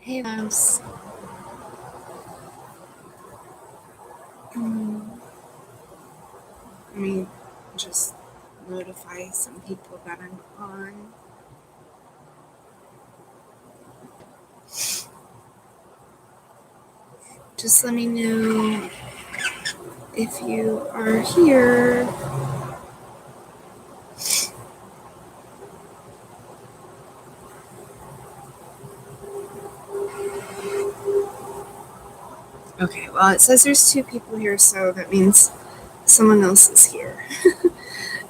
Hey, loves. Let me just notify some people that I'm on. Just let me know if you are here. Okay, well, it says there's 2 people here, so that means someone else is here.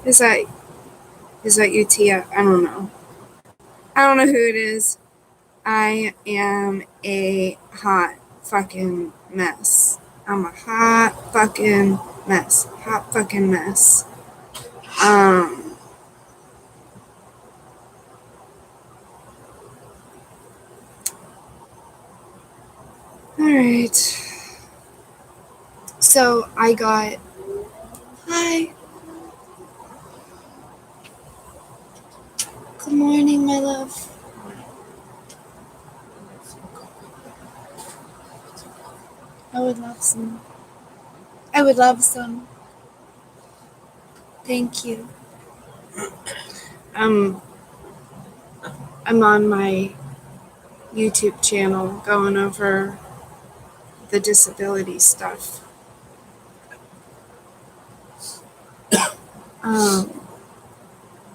Is that you, Tia? I don't know. I don't know who it is. I am a hot fucking mess. I'm a hot fucking mess. Hot fucking mess. Alright. So I got. Hi. Good morning, my love. I would love some. I would love some. Thank you. Um, I'm on my YouTube channel going over the disability stuff.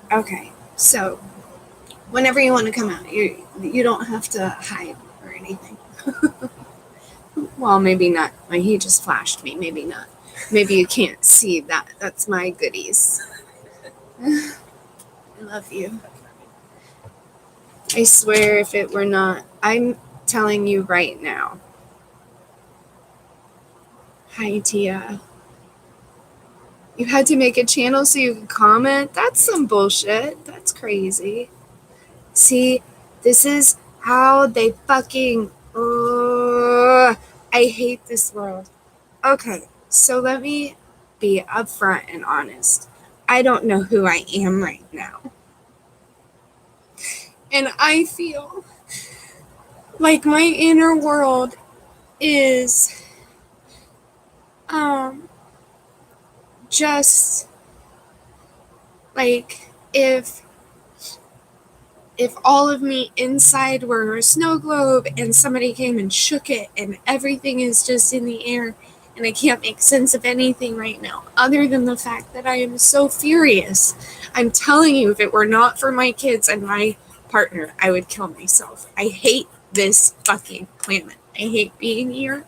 Okay, so whenever you want to come out, you don't have to hide or anything. Well, maybe not. Like, he just flashed me. Maybe not. Maybe you can't see that. That's my goodies. I love you. I swear, if it were not, I'm telling you right now. Hi, Tia. You had to make a channel so you could comment? That's some bullshit. That's crazy. See, this is how they fucking. I hate this world. Okay, so let me be upfront and honest. I don't know who I am right now. And I feel like my inner world is just like if all of me inside were a snow globe and somebody came and shook it and everything is just in the air and I can't make sense of anything right now other than the fact that I am so furious. I'm telling you, if it were not for my kids and my partner, I would kill myself. I hate this fucking planet. I hate being here.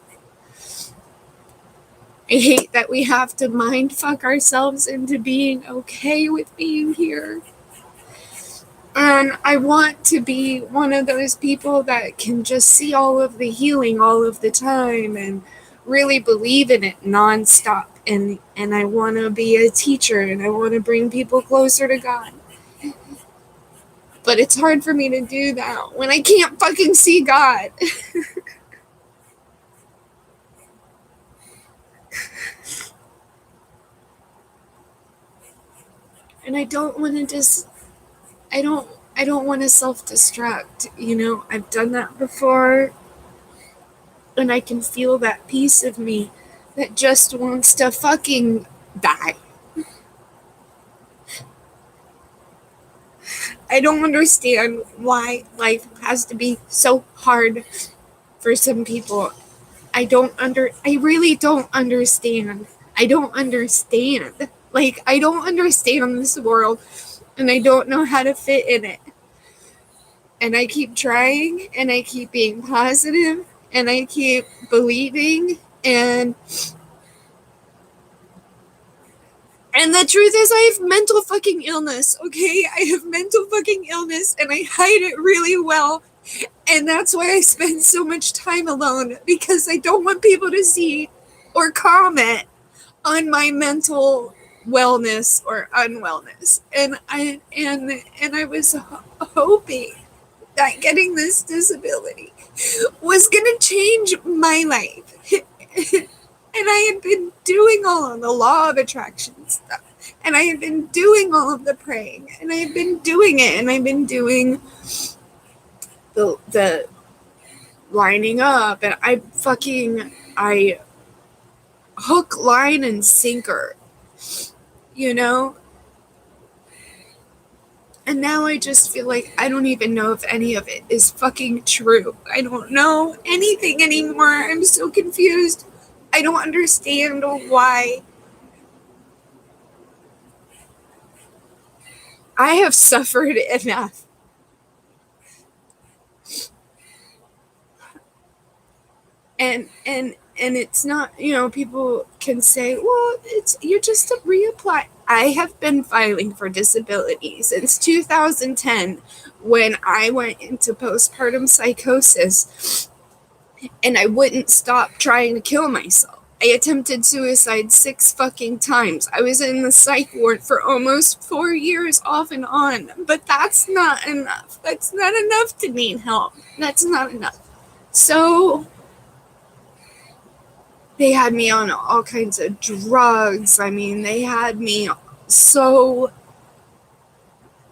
I hate that we have to mind fuck ourselves into being okay with being here. And I want to be one of those people that can just see all of the healing all of the time and really believe in it nonstop. And I want to be a teacher and I want to bring people closer to God. But it's hard for me to do that when I can't fucking see God. And I don't want to just, I don't want to self-destruct, you know. I've done that before, and I can feel that piece of me that just wants to fucking die. I don't understand why life has to be so hard for some people. I really don't understand. I don't understand. Like, I don't understand this world, and I don't know how to fit in it. And I keep trying, and I keep being positive, and I keep believing, and the truth is I have mental fucking illness, okay? I have mental fucking illness, and I hide it really well, and that's why I spend so much time alone, because I don't want people to see or comment on my mental wellness or unwellness. And I was hoping that getting this disability was going to change my life. And I had been doing all of the law of attraction stuff. And I had been doing all of the praying. And I had been doing it. And I've been doing the lining up, and I hook, line, and sinker, you know? And now I just feel like I don't even know if any of it is fucking true. I don't know anything anymore. I'm so confused. I don't understand why. I have suffered enough. And it's not, people can say, well, you're just a reapply. I have been filing for disability since 2010, when I went into postpartum psychosis, and I wouldn't stop trying to kill myself. I attempted suicide 6 fucking times. I was in the psych ward for almost 4 years off and on, but that's not enough. That's not enough to need help. That's not enough. So they had me on all kinds of drugs. I mean, they had me so,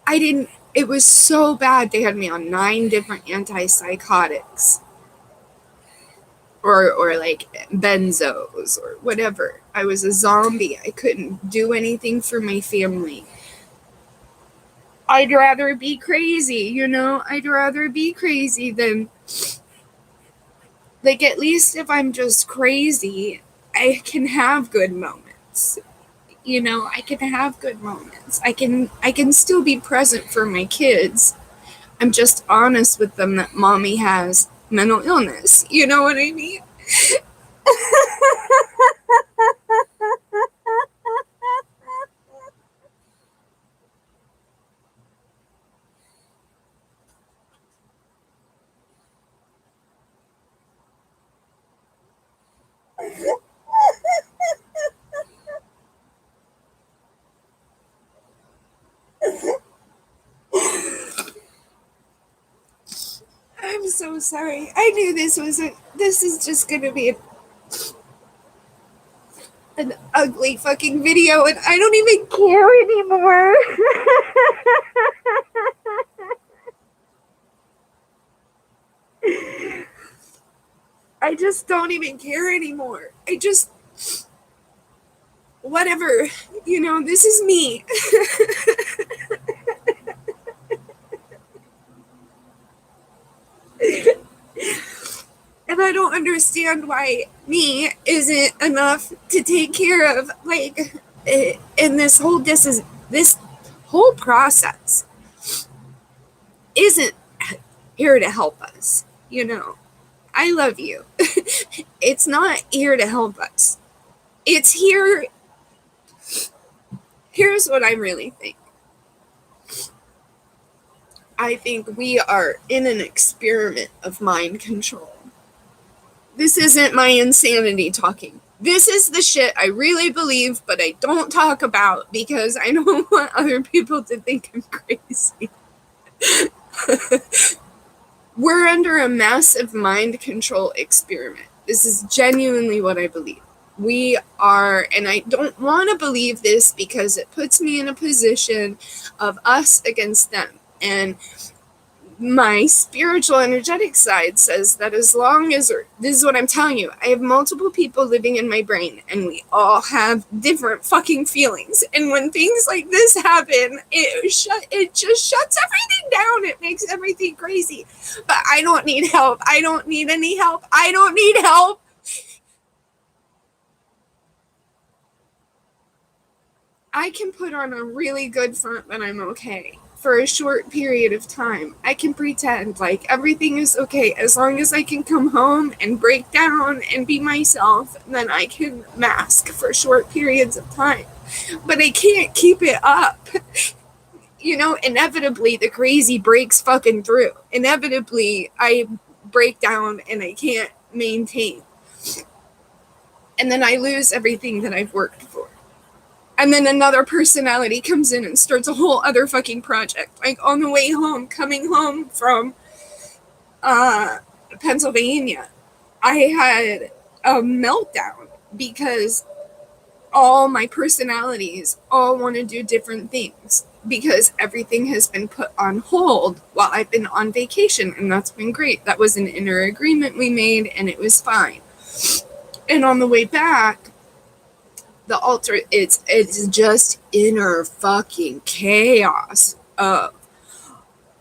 it was so bad. They had me on 9 different antipsychotics, or like benzos or whatever. I was a zombie. I couldn't do anything for my family. I'd rather be crazy, I'd rather be crazy than, like, at least if I'm just crazy, I can have good moments. I can have good moments. I can still be present for my kids. I'm just honest with them that mommy has mental illness. You know what I mean? I'm so sorry. I knew this is just gonna be an ugly fucking video, and I don't even care anymore. I just don't even care anymore. Whatever. This is me. And I don't understand why me isn't enough to take care of, like, in this whole process isn't here to help us. I love you. It's not here to help us. It's here. Here's what I really think. I think we are in an experiment of mind control. This isn't my insanity talking. This is the shit I really believe, but I don't talk about because I don't want other people to think I'm crazy. We're under a massive mind control experiment. This is genuinely what I believe. We are, and I don't want to believe this because it puts me in a position of us against them. And my spiritual energetic side says that as long as, this is what I'm telling you, I have multiple people living in my brain, and we all have different fucking feelings. And when things like this happen, it just shuts everything down. It makes everything crazy. But I don't need help. I don't need any help. I don't need help. I can put on a really good front that I'm okay for a short period of time. I can pretend like everything is okay. As long as I can come home and break down and be myself, then I can mask for short periods of time. But I can't keep it up. Inevitably the crazy breaks fucking through. Inevitably I break down and I can't maintain. And then I lose everything that I've worked for. And then another personality comes in and starts a whole other fucking project. Like, on the way home, coming home from Pennsylvania, I had a meltdown because all my personalities all want to do different things because everything has been put on hold while I've been on vacation, and that's been great. That was an inner agreement we made, and it was fine. And on the way back, the altar, it's just inner fucking chaos of,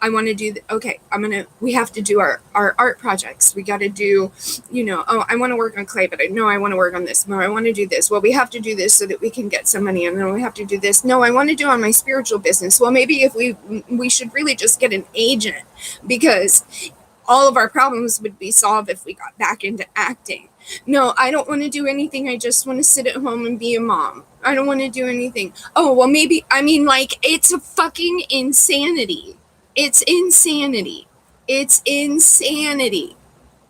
I want to do, okay, we have to do our art projects. We got to do, oh, I want to work on clay, but I want to work on this. No, I want to do this. Well, we have to do this so that we can get some money. And then we have to do this. No, I want to do on my spiritual business. Well, maybe if we should really just get an agent, because all of our problems would be solved if we got back into acting. No, I don't want to do anything. I just want to sit at home and be a mom. I don't want to do anything. Oh, well, maybe, it's a fucking insanity. It's insanity. It's insanity.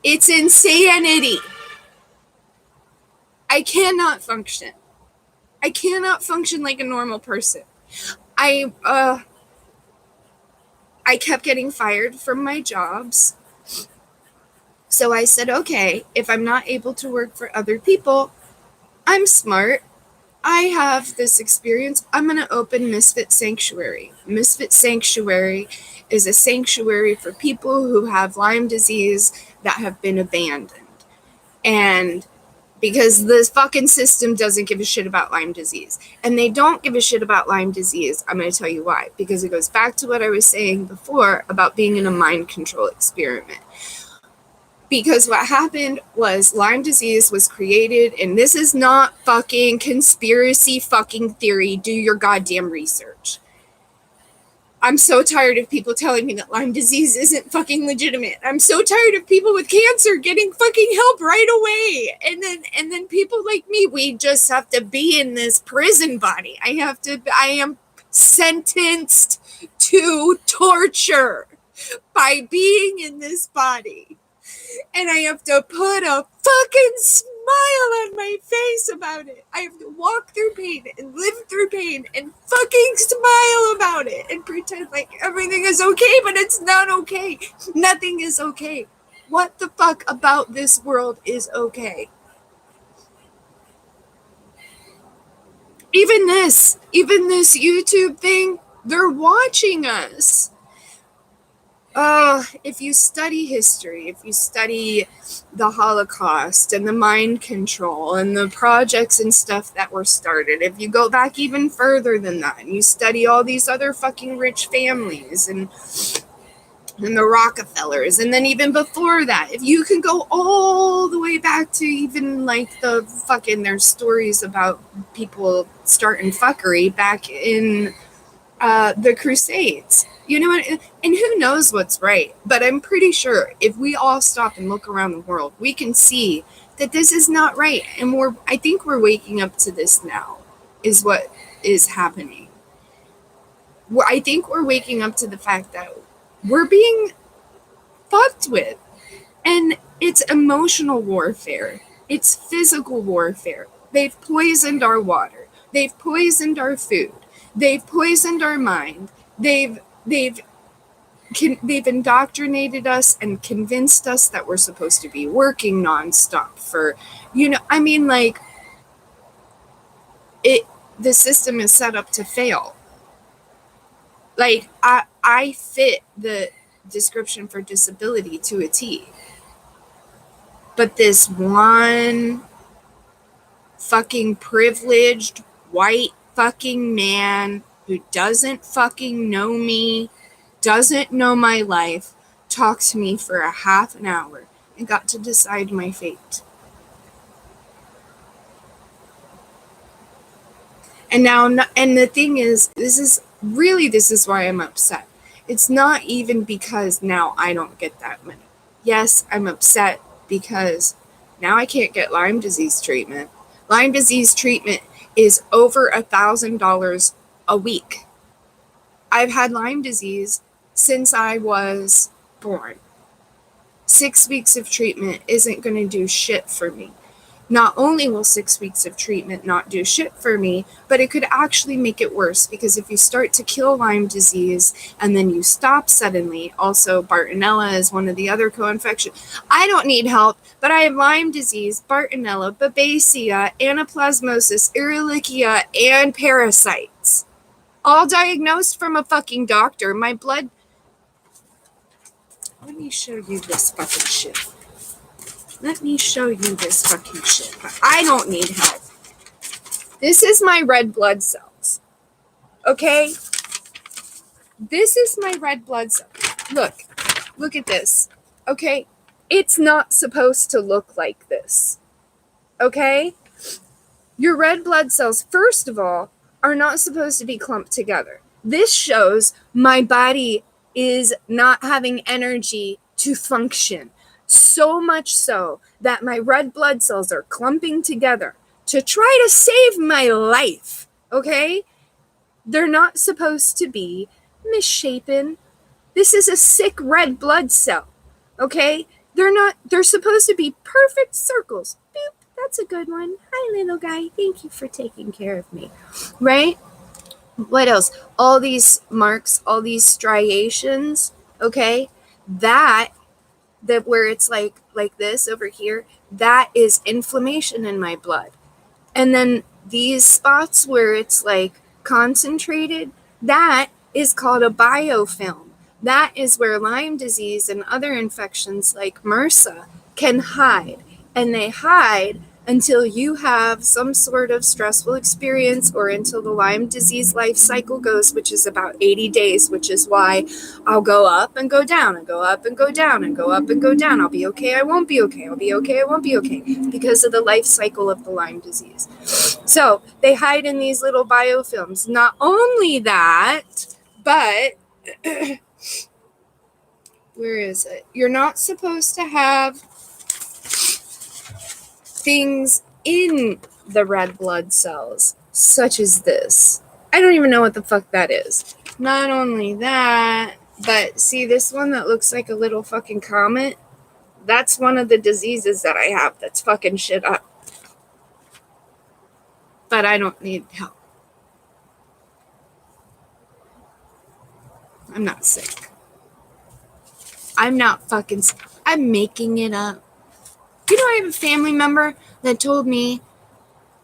It's insanity. I cannot function. I cannot function like a normal person. I kept getting fired from my jobs. So I said, okay, if I'm not able to work for other people, I'm smart. I have this experience. I'm going to open Misfit Sanctuary. Misfit Sanctuary is a sanctuary for people who have Lyme disease that have been abandoned. And because the fucking system doesn't give a shit about Lyme disease. And they don't give a shit about Lyme disease. I'm going to tell you why. Because it goes back to what I was saying before about being in a mind control experiment. Because what happened was Lyme disease was created, and this is not fucking conspiracy fucking theory. Do your goddamn research. I'm so tired of people telling me that Lyme disease isn't fucking legitimate. I'm so tired of people with cancer getting fucking help right away. And then people like me, we just have to be in this prison body. I am sentenced to torture by being in this body. And I have to put a fucking smile on my face about it. I have to walk through pain and live through pain and fucking smile about it and pretend like everything is okay, but it's not okay. Nothing is okay. What the fuck about this world is okay? Even this YouTube thing, they're watching us. If you study history, if you study the Holocaust and the mind control and the projects and stuff that were started, if you go back even further than that and you study all these other fucking rich families and the Rockefellers, and then even before that, if you can go all the way back to even like the fucking, there's stories about people starting fuckery back in the Crusades. You know what? And who knows what's right? But I'm pretty sure if we all stop and look around the world, we can see that this is not right. And I think we're waking up to this now, is what is happening. I think we're waking up to the fact that we're being fucked with. And it's emotional warfare. It's physical warfare. They've poisoned our water. They've poisoned our food. They've poisoned our mind. They've indoctrinated us and convinced us that we're supposed to be working nonstop for, the system is set up to fail. Like, I fit the description for disability to a T. But this one fucking privileged white fucking man who doesn't fucking know me, doesn't know my life, talked to me for a half an hour and got to decide my fate. And the thing is, this is why I'm upset. It's not even because now I don't get that money. Yes, I'm upset because now I can't get Lyme disease treatment. Lyme disease treatment is over $1,000 a week. I've had Lyme disease since I was born. 6 weeks of treatment isn't going to do shit for me. not only will 6 weeks of treatment not do shit for me, but it could actually make it worse, because if you start to kill Lyme disease and then you stop suddenly, also Bartonella is one of the other co-infections. I don't need help, but I have Lyme disease, Bartonella, Babesia, Anaplasmosis, Ehrlichia, and parasites. All diagnosed from a fucking doctor. My blood... Let me show you this fucking shit. Let me show you this fucking shit. But I don't need help. This is my red blood cells. Okay? This is my red blood cell. Look. Look at this. Okay? It's not supposed to look like this. Okay? Your red blood cells, first of all, are not supposed to be clumped together. This shows my body is not having energy to function. So much so that my red blood cells are clumping together to try to save my life. Okay? They're not supposed to be misshapen. This is a sick red blood cell. Okay? They're supposed to be perfect circles. Boop, that's a good one. Hi, little guy. Thank you for taking care of me. Right? What else? All these marks, all these striations, okay? That where it's like this over here, that is inflammation in my blood. And then these spots where it's like concentrated, that is called a biofilm. That is where Lyme disease and other infections like MRSA can hide. And they hide until you have some sort of stressful experience, or until the Lyme disease life cycle goes, which is about 80 days, which is why I'll go up and go down and go up and go down and go up and go down. I'll be okay, I won't be okay. I'll be okay, I won't be okay, because of the life cycle of the Lyme disease. So they hide in these little biofilms. Not only that, but where is it? You're not supposed to have things in the red blood cells, such as this. I don't even know what the fuck that is. Not only that, but see this one that looks like a little fucking comet? That's one of the diseases that I have that's fucking shit up. But I don't need help. I'm not sick. I'm not fucking sick. I'm making it up. You know, I have a family member that told me,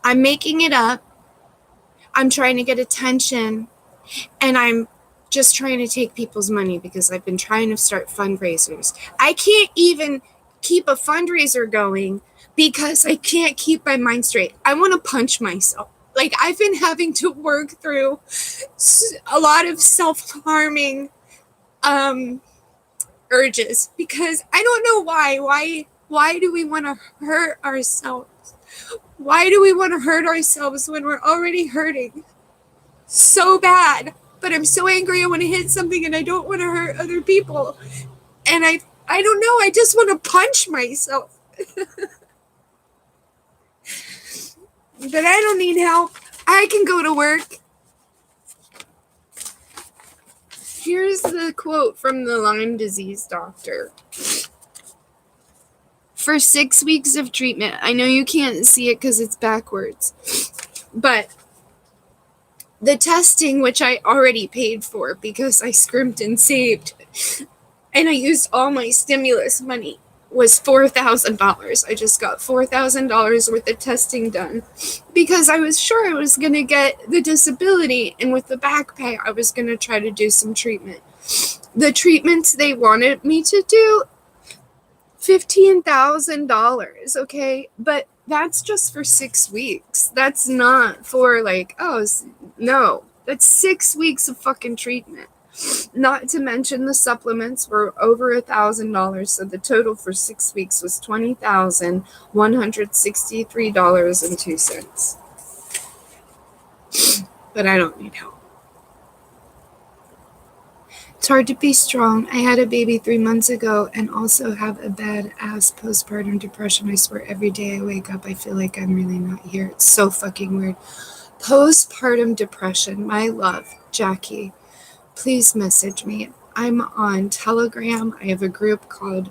I'm making it up. I'm trying to get attention. And I'm just trying to take people's money because I've been trying to start fundraisers. I can't even keep a fundraiser going because I can't keep my mind straight. I want to punch myself. Like, I've been having to work through a lot of self-harming urges because I don't know why. Why do we want to hurt ourselves? Why do we want to hurt ourselves when we're already hurting so bad? But I'm so angry I want to hit something and I don't want to hurt other people. And I don't know, I just want to punch myself. But I don't need help. I can go to work. Here's the quote from the Lyme disease doctor. For 6 weeks of treatment, I know you can't see it because it's backwards, but the testing, which I already paid for because I scrimped and saved, and I used all my stimulus money, was $4,000. I just got $4,000 worth of testing done because I was sure I was going to get the disability, and with the back pay, I was going to try to do some treatment. The treatments they wanted me to do, $15,000, okay? But that's just for 6 weeks. That's not for like, oh, no. That's 6 weeks of fucking treatment. Not to mention the supplements were over $1,000, so the total for 6 weeks was $20,163.02. But I don't need help. It's hard to be strong. I had a baby 3 months ago and also have a bad-ass postpartum depression. I swear every day I wake up, I feel like I'm really not here. It's so fucking weird. Postpartum depression. My love, Jackie. Please message me. I'm on Telegram. I have a group called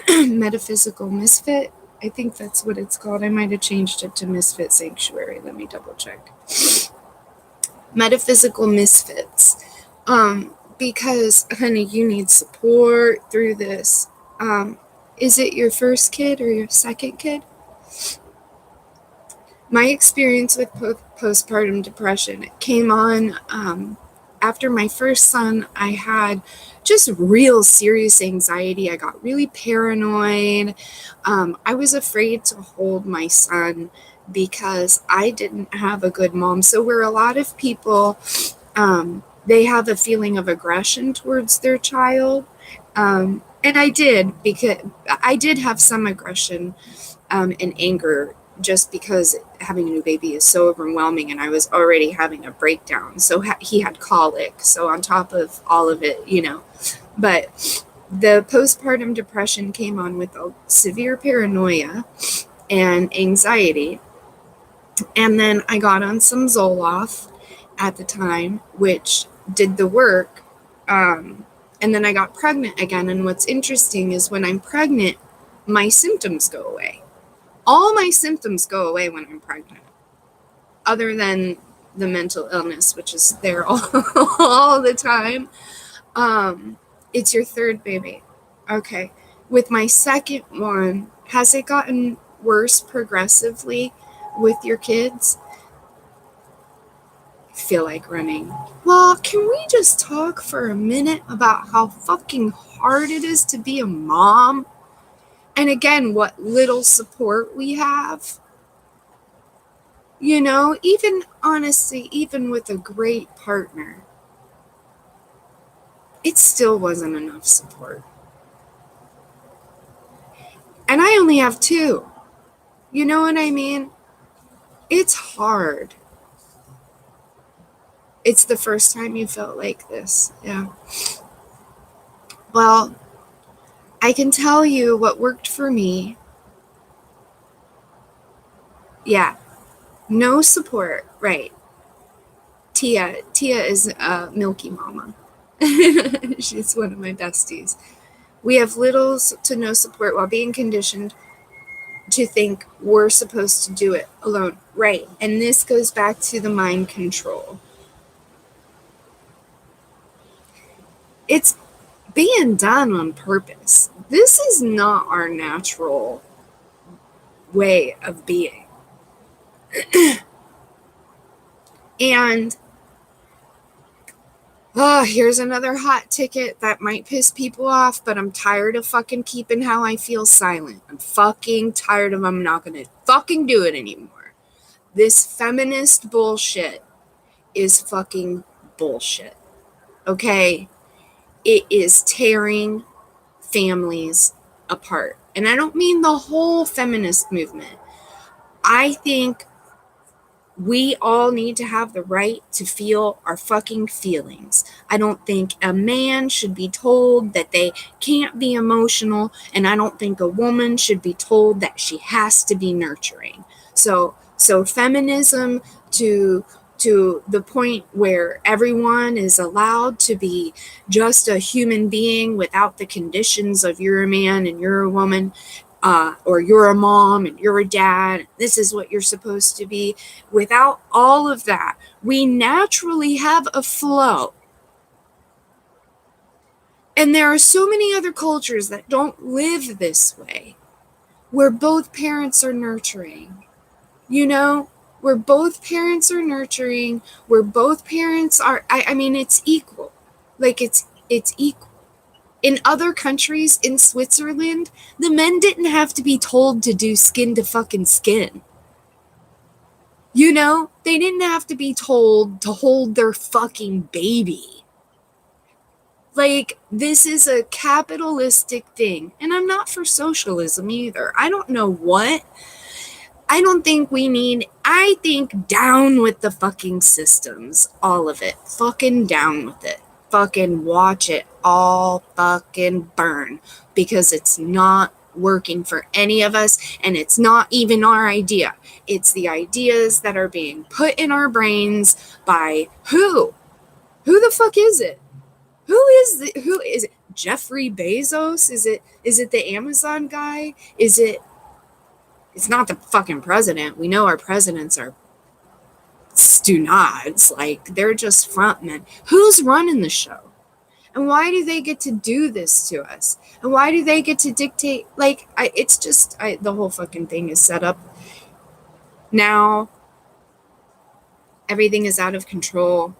Metaphysical Misfit. I think that's what it's called. I might have changed it to Misfit Sanctuary. Let me double check. Metaphysical misfits. Because, honey, you need support through this. Is it your first kid or your second kid? My experience with postpartum depression, it came on after my first son. I had just real serious anxiety. I got really paranoid. I was afraid to hold my son because I didn't have a good mom. So where a lot of people, they have a feeling of aggression towards their child. And I did, because I did have some aggression and anger, just because having a new baby is so overwhelming, and I was already having a breakdown. So he had colic. So on top of all of it, but the postpartum depression came on with a severe paranoia and anxiety. And then I got on some Zoloft at the time, which did the work. And then I got pregnant again. And what's interesting is when I'm pregnant, my symptoms go away. All my symptoms go away when I'm pregnant, other than the mental illness, which is there all the time. It's your third baby. Okay. With my second one, has it gotten worse progressively with your kids? I feel like running. Well, can we just talk for a minute about how fucking hard it is to be a mom? And again, what little support we have. Even honestly, even with a great partner, it still wasn't enough support. And I only have two. You know what I mean? It's hard. It's the first time you felt like this. Yeah. Well, I can tell you what worked for me. Yeah. No support. Right. Tia is a Milky Mama. She's one of my besties. We have little to no support while being conditioned to think we're supposed to do it alone. Right. And this goes back to the mind control. It's being done on purpose. This is not our natural way of being. And here's another hot ticket that might piss people off, but I'm tired of fucking keeping how I feel silent. I'm fucking tired of I'm not gonna fucking do it anymore. This feminist bullshit is fucking bullshit. Okay? It is tearing families apart. And I don't mean the whole feminist movement. I think we all need to have the right to feel our fucking feelings. I don't think a man should be told that they can't be emotional, and I don't think a woman should be told that she has to be nurturing. So feminism to the point where everyone is allowed to be just a human being without the conditions of you're a man and you're a woman, or you're a mom and you're a dad, this is what you're supposed to be. Without all of that, we naturally have a flow. And there are so many other cultures that don't live this way, where both parents are nurturing. Where both parents are nurturing, where both parents are, I mean, it's equal. Like, it's equal. In other countries, in Switzerland, the men didn't have to be told to do skin to fucking skin. They didn't have to be told to hold their fucking baby. Like, this is a capitalistic thing. And I'm not for socialism either. I don't know what. I don't think we need, I think down with the fucking systems. All of it. Fucking down with it. Fucking watch it all fucking burn, because it's not working for any of us, and it's not even our idea. It's the ideas that are being put in our brains by who? Who the fuck is it? Who is it? Jeffrey Bezos? Is it the Amazon guy? Is it It's not the fucking president. We know our presidents are stu-nods. Like, they're just frontmen. Who's running the show? And why do they get to do this to us? And why do they get to dictate? Like, the whole fucking thing is set up. Now, everything is out of control.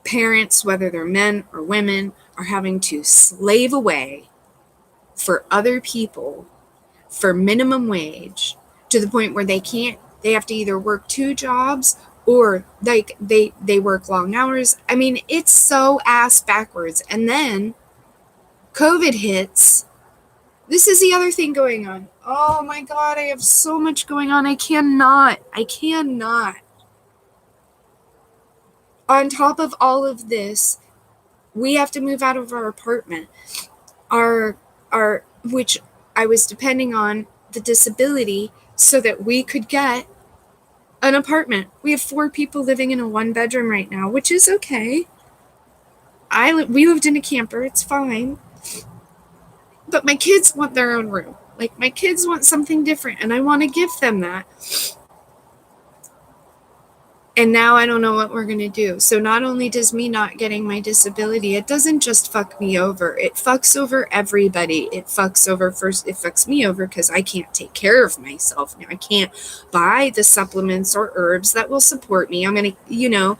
Parents, whether they're men or women, are having to slave away for other people for minimum wage to the point where they have to either work 2 jobs or like they work long hours. I mean, it's so ass backwards. And then COVID hits. This is the other thing going on. Oh my God, I have so much going on. I cannot. On top of all of this, we have to move out of our apartment. Which I was depending on the disability so that we could get an apartment. We have 4 people living in a 1-bedroom right now, which is okay. We lived in a camper. It's fine. But my kids want their own room. Like, my kids want something different, and I want to give them that. And now I don't know what we're going to do. So not only does me not getting my disability, it doesn't just fuck me over. It fucks over everybody. It fucks me over because I can't take care of myself now. I can't buy the supplements or herbs that will support me. I'm going to,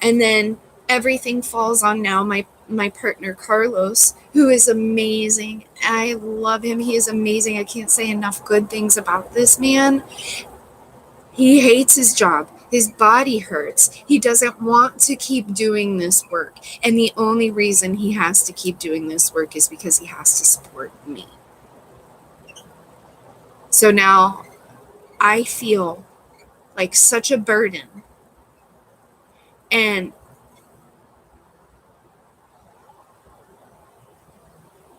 and then everything falls on now my partner, Carlos, who is amazing. I love him. He is amazing. I can't say enough good things about this man. He hates his job. His body hurts. He doesn't want to keep doing this work. And the only reason he has to keep doing this work is because he has to support me. So now I feel like such a burden. And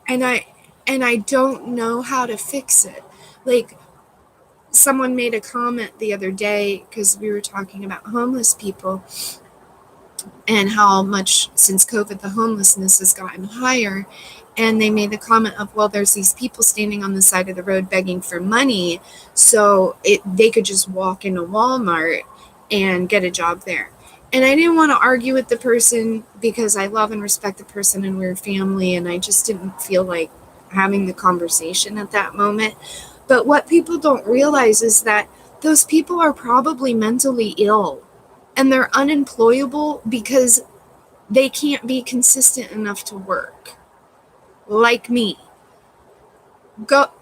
I don't know how to fix it. Like, someone made a comment the other day because we were talking about homeless people and how much since COVID the homelessness has gotten higher. And they made the comment of, well, there's these people standing on the side of the road begging for money, so they could just walk into Walmart and get a job there. And I didn't want to argue with the person because I love and respect the person and we're family, and I just didn't feel like having the conversation at that moment. But what people don't realize is that those people are probably mentally ill and they're unemployable because they can't be consistent enough to work. Like me.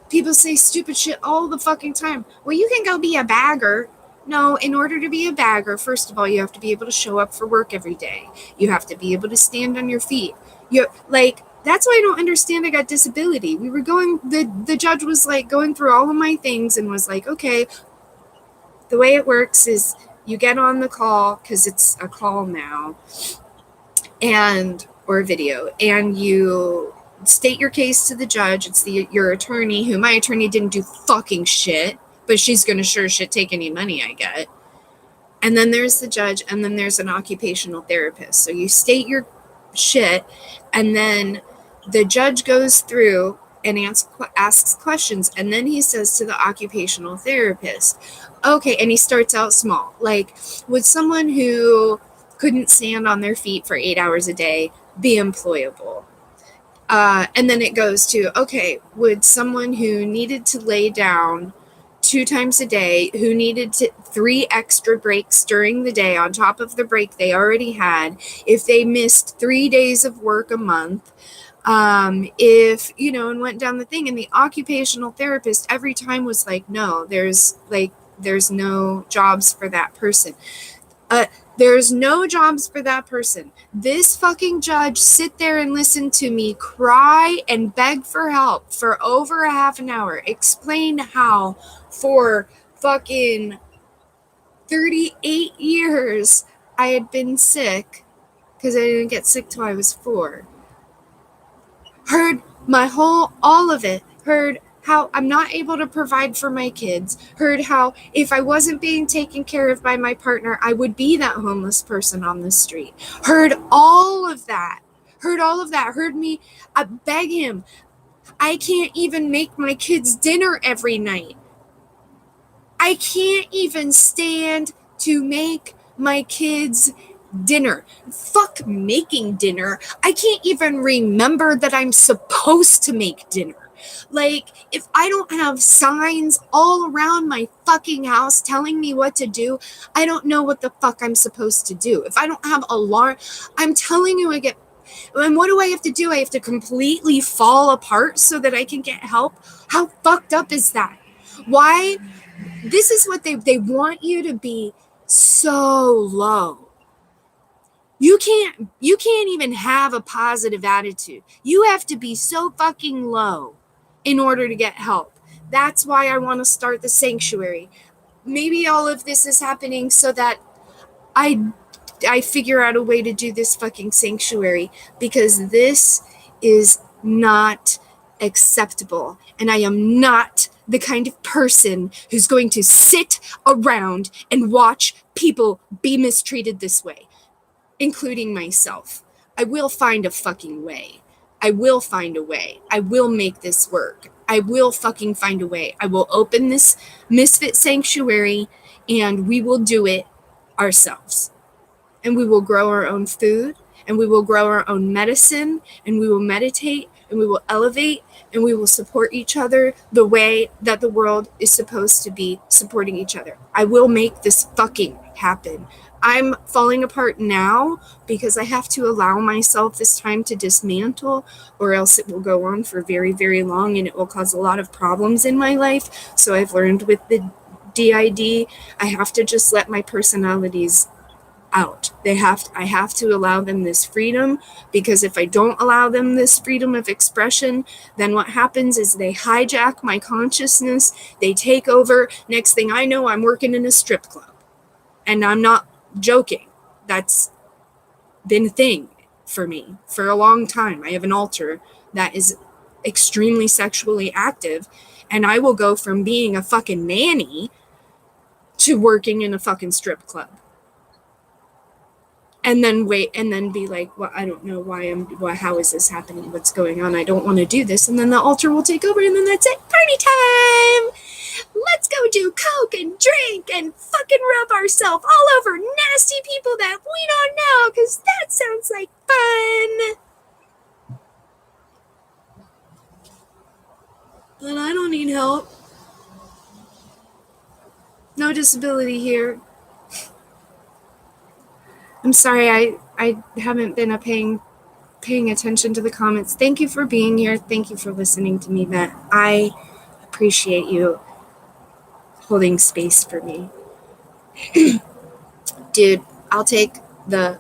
People say stupid shit all the fucking time. Well, you can go be a bagger. No, in order to be a bagger, first of all, you have to be able to show up for work every day. You have to be able to stand on your feet. That's why I don't understand I got disability. The judge was like going through all of my things and was like, okay, the way it works is you get on the call, because it's a call now, or a video, and you state your case to the judge. It's your attorney, who my attorney didn't do fucking shit, but she's going to sure shit take any money I get. And then there's the judge, and then there's an occupational therapist. So you state your shit, and then the judge goes through and asks questions, and then he says to the occupational therapist, okay, and he starts out small. Like, would someone who couldn't stand on their feet for 8 hours a day be employable? And then it goes to, okay, would someone who needed to lay down 2 times a day, who needed 3 extra breaks during the day on top of the break they already had, if they missed 3 days of work a month, and went down the thing, and the occupational therapist every time was like, no, there's no jobs for that person. There's no jobs for that person. This fucking judge sit there and listen to me cry and beg for help for over a half an hour, explain how for fucking 38 years I had been sick, because I didn't get sick till I was 4. Heard all of it. Heard how I'm not able to provide for my kids. Heard how if I wasn't being taken care of by my partner, I would be that homeless person on the street. Heard all of that. Heard me beg him, I can't even make my kids dinner every night. I can't even stand to make my kids dinner. Fuck making dinner. I can't even remember that I'm supposed to make dinner. Like, if I don't have signs all around my fucking house telling me what to do, I don't know what the fuck I'm supposed to do. If I don't have alarm, I'm telling you, and what do I have to do? I have to completely fall apart so that I can get help? How fucked up is that? Why? This is what they want you to be so low. You can't even have a positive attitude. You have to be so fucking low in order to get help. That's why I want to start the sanctuary. Maybe all of this is happening so that I figure out a way to do this fucking sanctuary, because this is not acceptable. And I am not the kind of person who's going to sit around and watch people be mistreated this way, including myself. I will find a fucking way. I will find a way. I will make this work. I will fucking find a way. I will open this Misfit sanctuary and we will do it ourselves. And we will grow our own food, and we will grow our own medicine, and we will meditate, and we will elevate, and we will support each other the way that the world is supposed to be supporting each other. I will make this fucking happen. I'm falling apart now because I have to allow myself this time to dismantle, or else it will go on for very, very long and it will cause a lot of problems in my life. So I've learned with the DID, I have to just let my personalities out. I have to allow them this freedom, because if I don't allow them this freedom of expression, then what happens is they hijack my consciousness, they take over. Next thing I know, I'm working in a strip club. And I'm not joking. That's been a thing for me for a long time. I have an altar that is extremely sexually active, and I will go from being a fucking nanny to working in a fucking strip club. And then wait, and then be like, well, I don't know how is this happening? What's going on? I don't want to do this. And then the altar will take over, and then that's it. Party time! Let's go do coke and drink and fucking rub ourselves all over nasty people that we don't know, because that sounds like fun. But I don't need help. No disability here. I'm sorry, I haven't been paying attention to the comments. Thank you for being here. Thank you for listening to me, Matt. I appreciate you holding space for me. Dude, I'll take the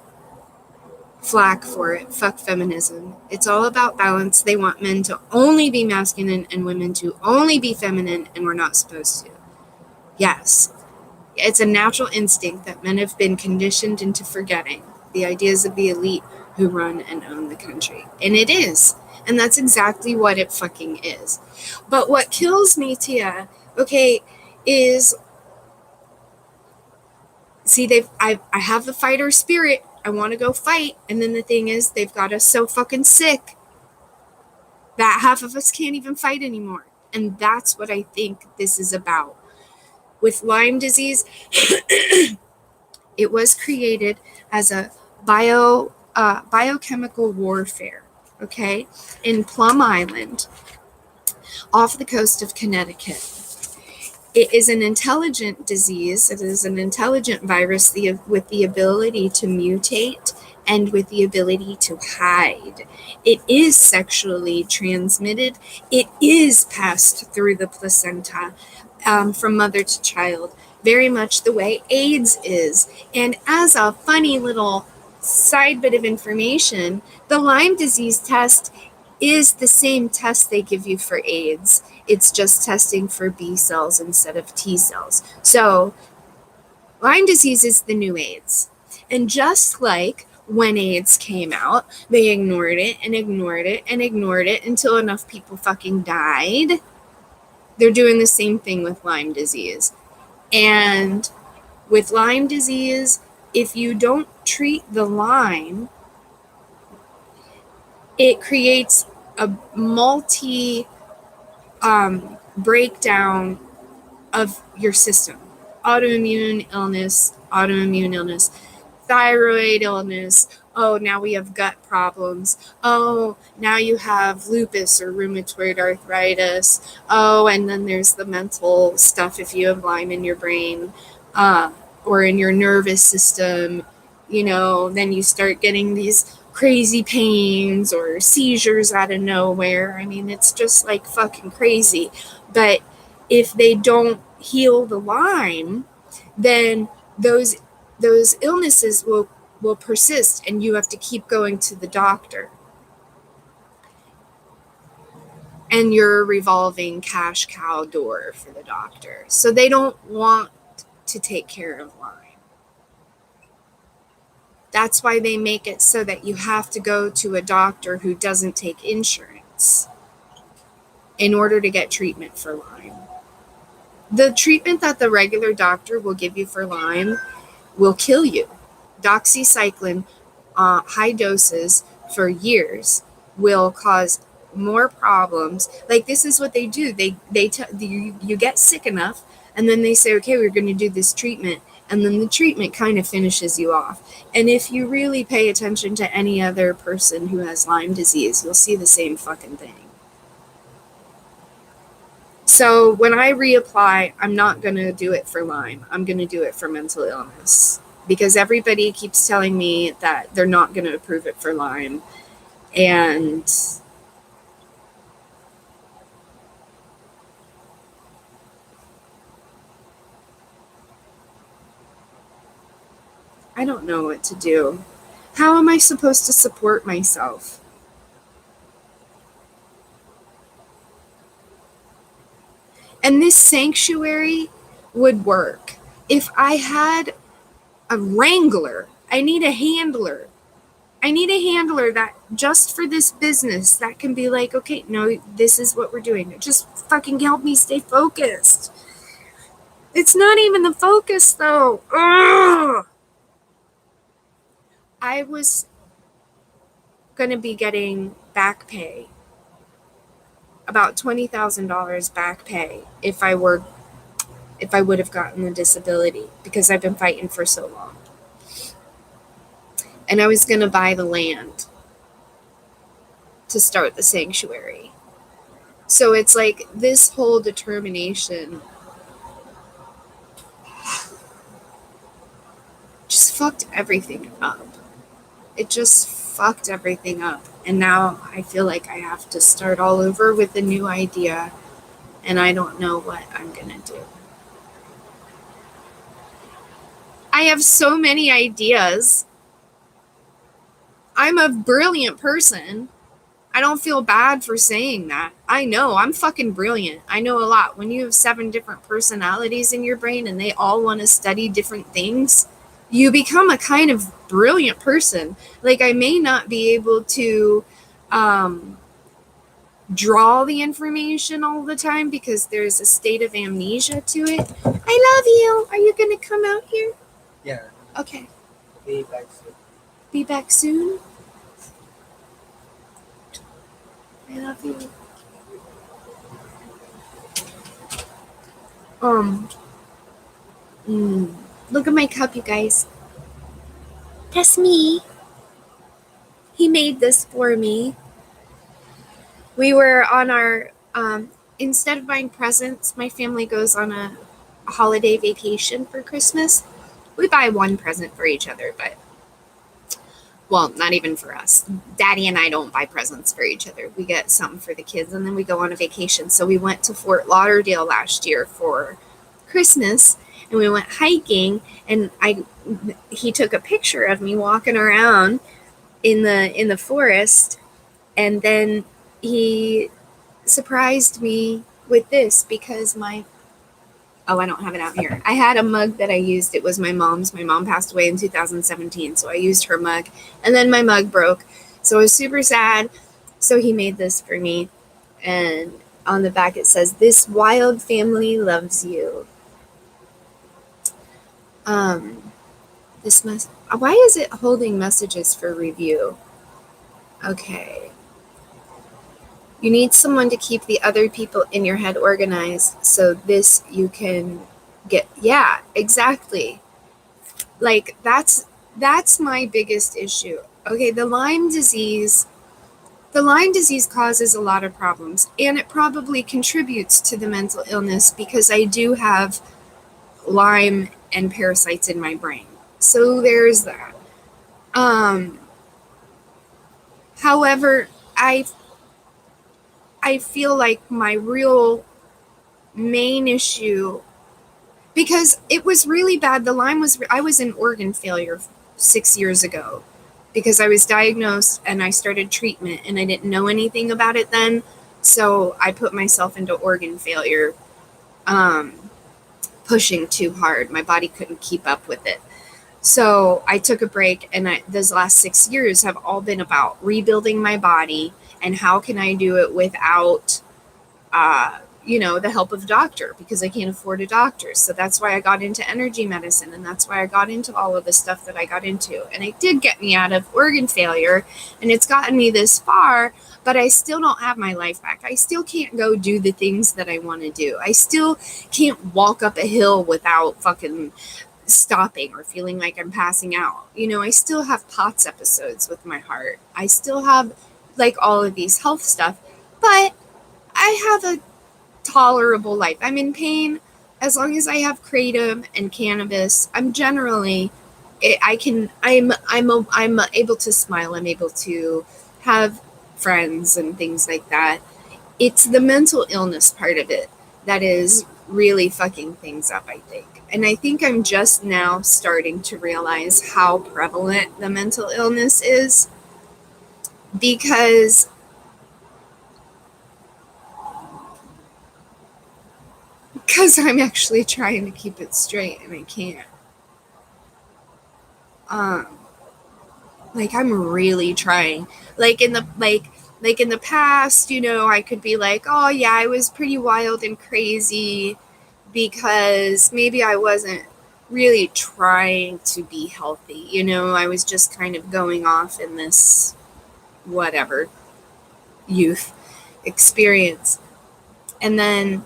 flack for it. Fuck feminism. It's all about balance. They want men to only be masculine and women to only be feminine, and we're not supposed to. Yes. It's a natural instinct that men have been conditioned into forgetting, the ideas of the elite who run and own the country. And it is. And that's exactly what it fucking is. But what kills me, Tia, okay, is, see, I have the fighter spirit. I want to go fight. And then the thing is, they've got us so fucking sick that half of us can't even fight anymore. And that's what I think this is about. With Lyme disease, it was created as a biochemical warfare, okay, in Plum Island, off the coast of Connecticut. It is an intelligent disease. It is an intelligent virus with the ability to mutate and with the ability to hide. It is sexually transmitted. It is passed through the placenta. From mother to child, very much the way AIDS is. And as a funny little side bit of information, the Lyme disease test is the same test they give you for AIDS. It's just testing for B cells instead of T cells. So Lyme disease is the new AIDS. And just like when AIDS came out, they ignored it and ignored it and ignored it until enough people fucking died. They're doing the same thing with Lyme disease. And with Lyme disease, if you don't treat the Lyme, it creates a multi breakdown of your system. Autoimmune illness, thyroid illness. Oh, now we have gut problems. Oh, now you have lupus or rheumatoid arthritis. Oh, and then there's the mental stuff if you have Lyme in your brain or in your nervous system. Then you start getting these crazy pains or seizures out of nowhere. I mean, it's just like fucking crazy. But if they don't heal the Lyme, then those illnesses will persist, and you have to keep going to the doctor. And you're a revolving cash cow door for the doctor. So they don't want to take care of Lyme. That's why they make it so that you have to go to a doctor who doesn't take insurance in order to get treatment for Lyme. The treatment that the regular doctor will give you for Lyme will kill you. Doxycycline, high doses for years, will cause more problems. Like, this is what they do. You get sick enough, and then they say, okay, we're going to do this treatment, and then the treatment kind of finishes you off. And if you really pay attention to any other person who has Lyme disease, you'll see the same fucking thing. So when I reapply, I'm not going to do it for Lyme. I'm going to do it for mental illness, because everybody keeps telling me that they're not going to approve it for Lyme. And I don't know what to do. How am I supposed to support myself? And this sanctuary would work. If I had a wrangler, I need a handler. I need a handler that just for this business that can be like, okay, no, this is what we're doing. Just fucking help me stay focused. It's not even the focus though. Ugh. I was going to be getting back pay, about $20,000 back pay if I would have gotten the disability, because I've been fighting for so long. And I was going to buy the land to start the sanctuary. So it's like this whole determination just fucked everything up. It just fucked everything up. And now I feel like I have to start all over with a new idea, and I don't know what I'm going to do. I have so many ideas. I'm a brilliant person. I don't feel bad for saying that. I know I'm fucking brilliant. I know a lot. When you have 7 different personalities in your brain and they all want to study different things, you become a kind of brilliant person. Like, I may not be able to draw the information all the time because there's a state of amnesia to it. I love you. Are you going to come out here? Yeah. Okay. Be back soon. Be back soon? I love you. Look at my cup, you guys. That's me. He made this for me. We were on our, instead of buying presents, my family goes on a holiday vacation for Christmas. We buy one present for each other, but, well, not even for us. Daddy and I don't buy presents for each other. We get something for the kids, and then we go on a vacation. So we went to Fort Lauderdale last year for Christmas, and we went hiking, and he took a picture of me walking around in the forest, and then he surprised me with this because I don't have it out here. I had a mug that I used. It was my mom's. My mom passed away in 2017, so I used her mug, and then my mug broke. So I was super sad. So he made this for me, and on the back it says, "This wild family loves you." Why is it holding messages for review? Okay. You need someone to keep the other people in your head organized so this you can get. Yeah, exactly. Like that's my biggest issue. Okay, the Lyme disease causes a lot of problems, and it probably contributes to the mental illness because I do have Lyme and parasites in my brain. So there's that. Um However, I feel like my real main issue, because it was really bad. The Lyme was, I was in organ failure 6 years ago because I was diagnosed and I started treatment and I didn't know anything about it then. So I put myself into organ failure, um, pushing too hard. My body couldn't keep up with it. So I took a break, and those last 6 years have all been about rebuilding my body and how can I do it without the help of a doctor, because I can't afford a doctor. So that's why I got into energy medicine, and that's why I got into all of the stuff that I got into. And it did get me out of organ failure, and it's gotten me this far, but I still don't have my life back. I still can't go do the things that I want to do. I still can't walk up a hill without fucking stopping or feeling like I'm passing out. I still have POTS episodes with my heart. I still have like all of these health stuff, but I have a tolerable life. I'm in pain as long as I have kratom and cannabis. I'm generally, I'm able to smile. I'm able to have friends and things like that. It's the mental illness part of it that is really fucking things up, I think. And I think I'm just now starting to realize how prevalent the mental illness is, because I'm actually trying to keep it straight and I can't. Um, like I'm really trying. Like in the past, I could be like, oh yeah, I was pretty wild and crazy because maybe I wasn't really trying to be healthy. I was just kind of going off in this whatever youth experience. And then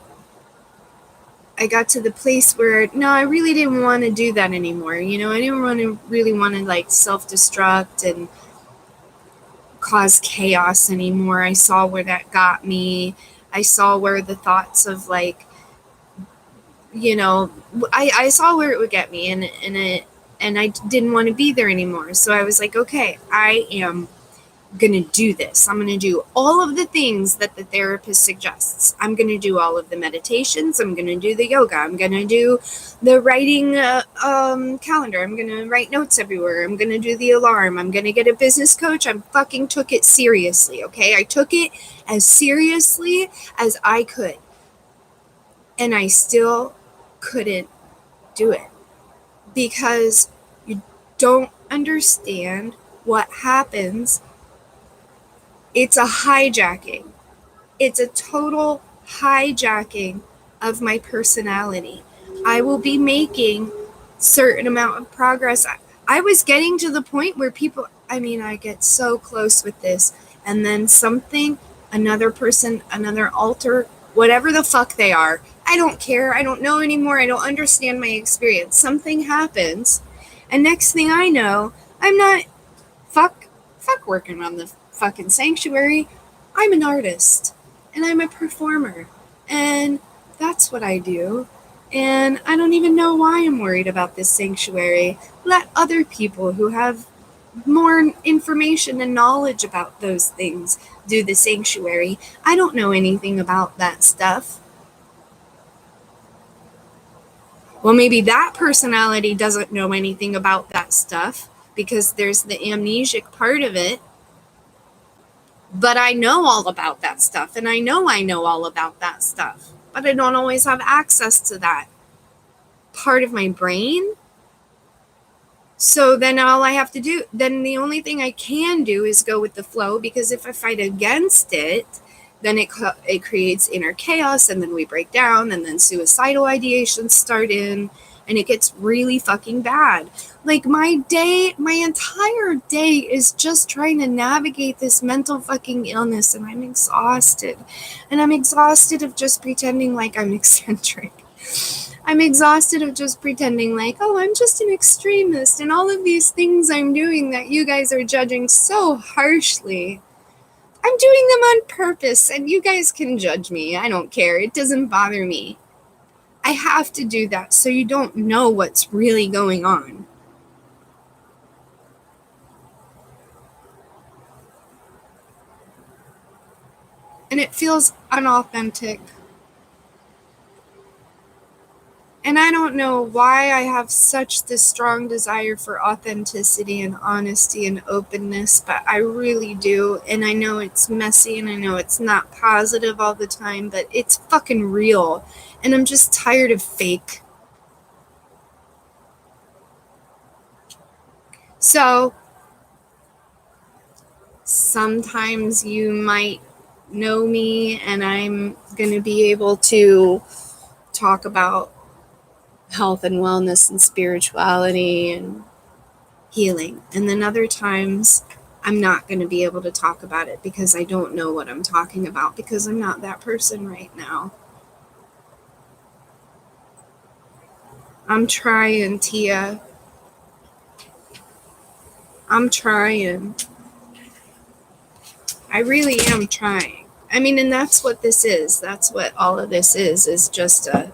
I got to the place where, no, I really didn't want to do that anymore. I didn't really want to like self-destruct and cause chaos anymore. I saw where that got me. I saw where the thoughts of like, I saw where it would get me, and I didn't want to be there anymore. So I was like, okay, I am gonna do this. I'm gonna do all of the things that the therapist suggests. I'm gonna do all of the meditations. I'm gonna do the yoga. I'm gonna do the writing calendar. I'm gonna write notes everywhere. I'm gonna do the alarm. I'm gonna get a business coach. I fucking took it seriously. Okay, I took it as seriously as I could, and I still couldn't do it because you don't understand what happens. It's a hijacking. It's a total hijacking of my personality. I will be making certain amount of progress. I was getting to the point where people, I get so close with this, and then another person, another alter, whatever the fuck they are, I don't care. I don't know anymore. I don't understand my experience. Something happens, and next thing I know, I'm not fuck working on the fucking sanctuary. I'm an artist and I'm a performer, and that's what I do. And I don't even know why I'm worried about this sanctuary. Let other people who have more information and knowledge about those things do the sanctuary. I don't know anything about that stuff. Well, maybe that personality doesn't know anything about that stuff because there's the amnesic part of it. But I know all about that stuff, and I know all about that stuff, but I don't always have access to that part of my brain. So then the only thing I can do is go with the flow, because if I fight against it, then it creates inner chaos, and then we break down, and then suicidal ideations start in, And it gets really fucking bad. Like my entire day is just trying to navigate this mental fucking illness, and I'm exhausted. And I'm exhausted of just pretending like I'm eccentric. I'm exhausted of just pretending like, oh, I'm just an extremist, and all of these things I'm doing that you guys are judging so harshly. I'm doing them on purpose, and you guys can judge me. I don't care. It doesn't bother me. I have to do that so you don't know what's really going on. And it feels unauthentic. And I don't know why I have such this strong desire for authenticity and honesty and openness, but I really do. And I know it's messy and I know it's not positive all the time, but it's fucking real. And I'm just tired of fake. So sometimes you might know me and I'm going to be able to talk about health and wellness and spirituality and healing. And then other times I'm not going to be able to talk about it because I don't know what I'm talking about because I'm not that person right now. I'm trying, Tia. I'm trying. I really am trying. I mean, and that's what this is. That's what all of this is just a...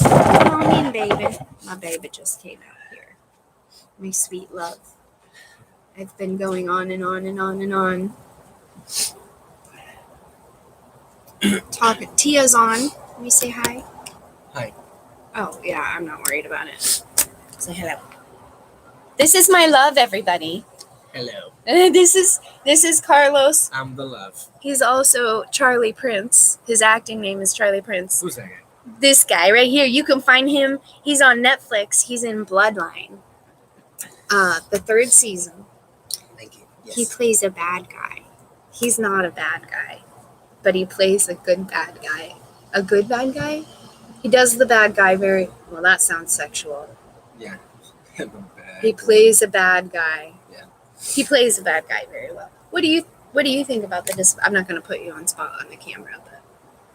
Come on in, baby. My baby just came out here. My sweet love. I've been going on and on and on and on. Talking. Tia's on. Let me say hi. Hi. Oh, yeah, I'm not worried about it. Say hello. This is my love, everybody. Hello. This is Carlos. I'm the love. He's also Charlie Prince. His acting name is Charlie Prince. Who's that guy? This guy right here. You can find him. He's on Netflix. He's in Bloodline. The 3rd season. Thank you. Yes. He plays a bad guy. He's not a bad guy, but he plays a good bad guy. A good bad guy? He does the bad guy very well. That sounds sexual. Yeah. He plays a bad guy. Yeah. He plays a bad guy very well. What do you think about the I'm not going to put you on spot on the camera, but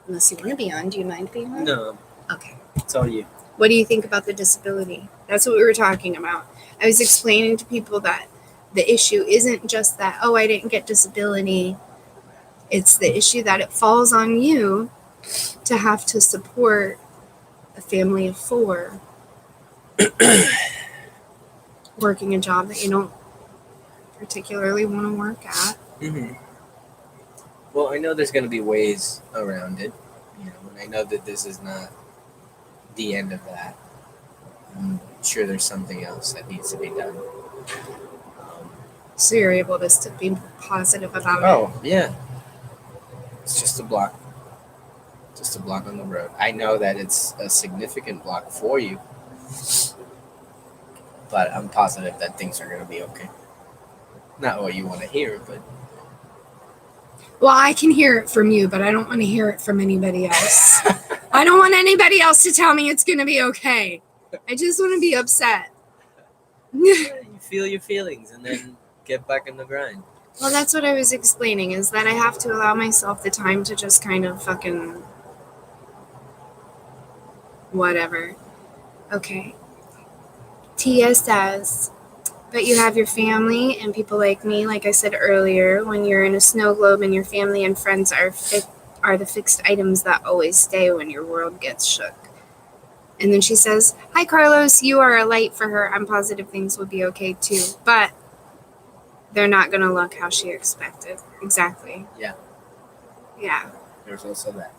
unless you want to be on, do you mind being on? No. Okay. It's all you. What do you think about the disability? That's what we were talking about. I was explaining to people that the issue isn't just that, oh, I didn't get disability. It's the issue that it falls on you to have to support a family of 4 working a job that you don't particularly want to work at. Mm-hmm. Well, I know there's going to be ways around it, and I know that this is not the end of that. I'm sure there's something else that needs to be done. So you're able to be positive about it. Oh, yeah. It's just a block. Just a block on the road. I know that it's a significant block for you, but I'm positive that things are going to be okay. Not what you want to hear, but... Well, I can hear it from you, but I don't want to hear it from anybody else. I don't want anybody else to tell me it's going to be okay. I just want to be upset. You feel your feelings and then get back in the grind. Well, that's what I was explaining, is that I have to allow myself the time to just kind of fucking... whatever. Okay. Tia says, but you have your family and people like me, like I said earlier, when you're in a snow globe and your family and friends are the fixed items that always stay when your world gets shook. And then she says, hi, Carlos, you are a light for her. I'm positive things will be okay too. But they're not going to look how she expected. Exactly. Yeah. Yeah. There's also that.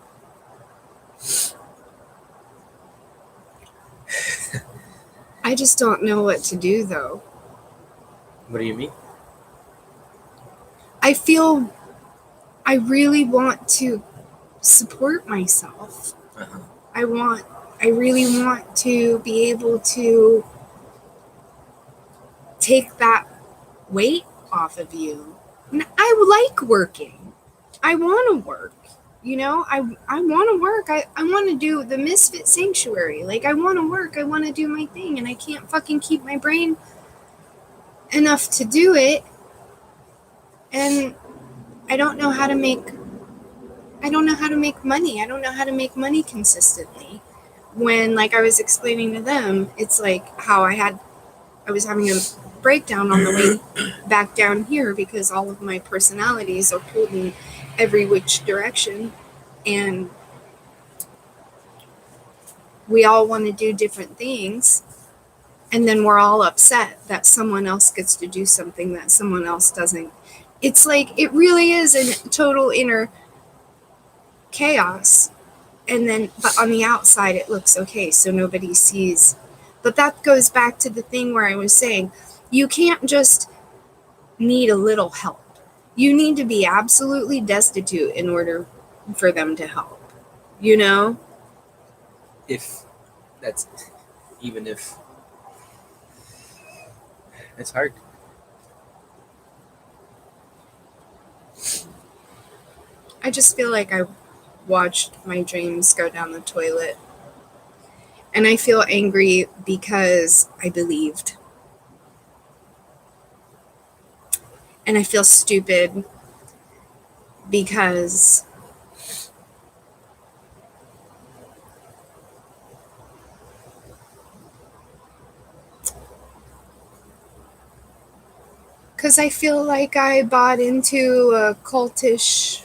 I just don't know what to do, though. What do you mean? I really want to support myself. Uh-huh. I really want to be able to take that weight off of you. And I like working. I want to work. You know, I want to work. I want to do the Misfit Sanctuary. Like, I want to work. I want to do my thing. And I can't fucking keep my brain enough to do it. And I don't know how to make money. I don't know how to make money consistently. When, like I was explaining to them, it's like how I was having a breakdown on the way back down here because all of my personalities are pulled in every which direction. And we all want to do different things. And then we're all upset that someone else gets to do something that someone else doesn't. It's like, it really is a total inner chaos. And then, but on the outside, it looks okay, so nobody sees. But that goes back to the thing where I was saying, you can't just need a little help. You need to be absolutely destitute in order for them to help. You know? If that's, even if it's hard. I just feel like I watched my dreams go down the toilet. And I feel angry because I believed. And I feel stupid because I feel like I bought into a cultish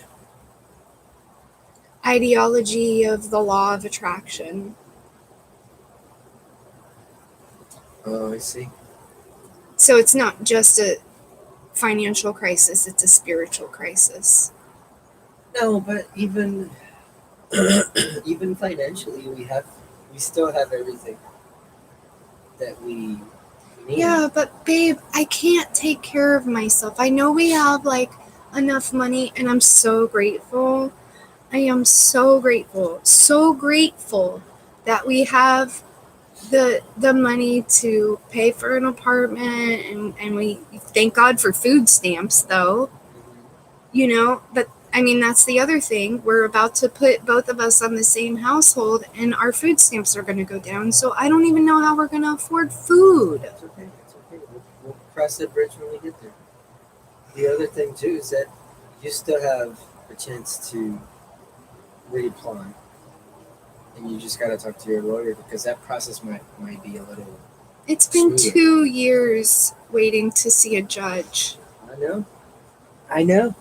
ideology of the law of attraction. Oh, I see. So it's not just a financial crisis, it's a spiritual crisis. No, but even even financially, we still have everything that we need. Yeah, but babe, I can't take care of myself. I know we have like enough money and I'm so grateful. I am so grateful that we have the money to pay for an apartment, and we thank God for food stamps though. You know, but I mean, that's the other thing. We're about to put both of us on the same household and our food stamps are going to go down. So I don't even know how we're going to afford food. It's okay. It's okay. We'll cross that bridge when we get there. The other thing too is that you still have a chance to reapply, and you just got to talk to your lawyer because that process might be a little. It's been smoother. 2 years waiting to see a judge. I know.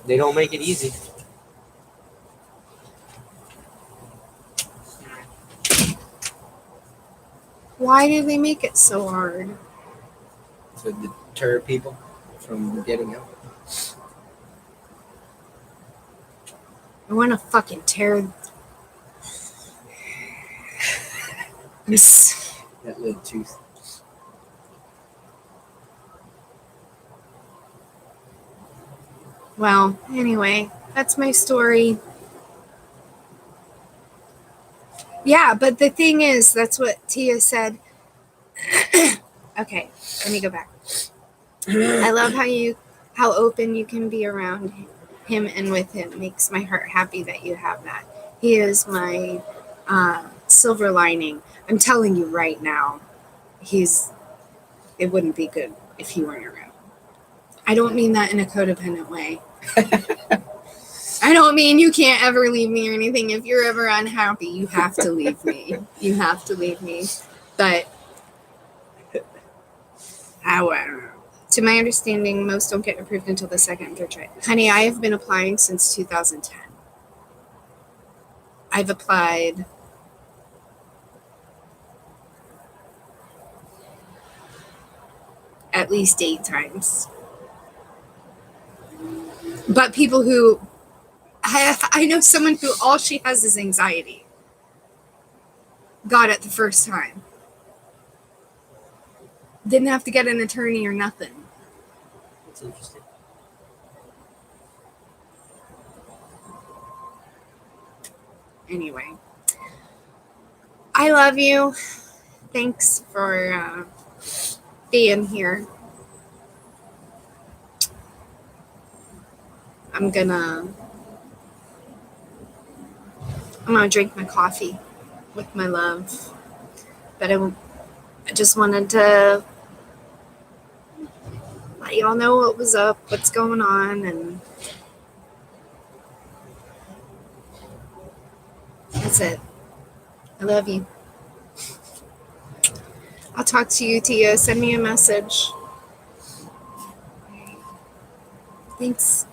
They don't make it easy. Why do they make it so hard? To deter people from getting help. I want to fucking tear this. That little tooth. Well, anyway, that's my story. Yeah, but the thing is, that's what Tia said. Okay, let me go back. I love how open you can be around him and with him. It makes my heart happy that you have that. He is my silver lining. I'm telling you right now, it wouldn't be good if he weren't around. I don't mean that in a codependent way. I don't mean you can't ever leave me or anything. If you're ever unhappy, you have to leave me. You have to leave me. But, however, to my understanding, most don't get approved until the second and third try. Honey, I have been applying since 2010. I've applied at least 8 times. But people who, I know someone who all she has is anxiety. Got it the first time. Didn't have to get an attorney or nothing. That's interesting. Anyway, I love you. Thanks for being here. I'm gonna I'm gonna drink my coffee with my love. But I just wanted to let y'all know what was up, what's going on, and that's it. I love you. I'll talk to you, Tia. Send me a message. Thanks.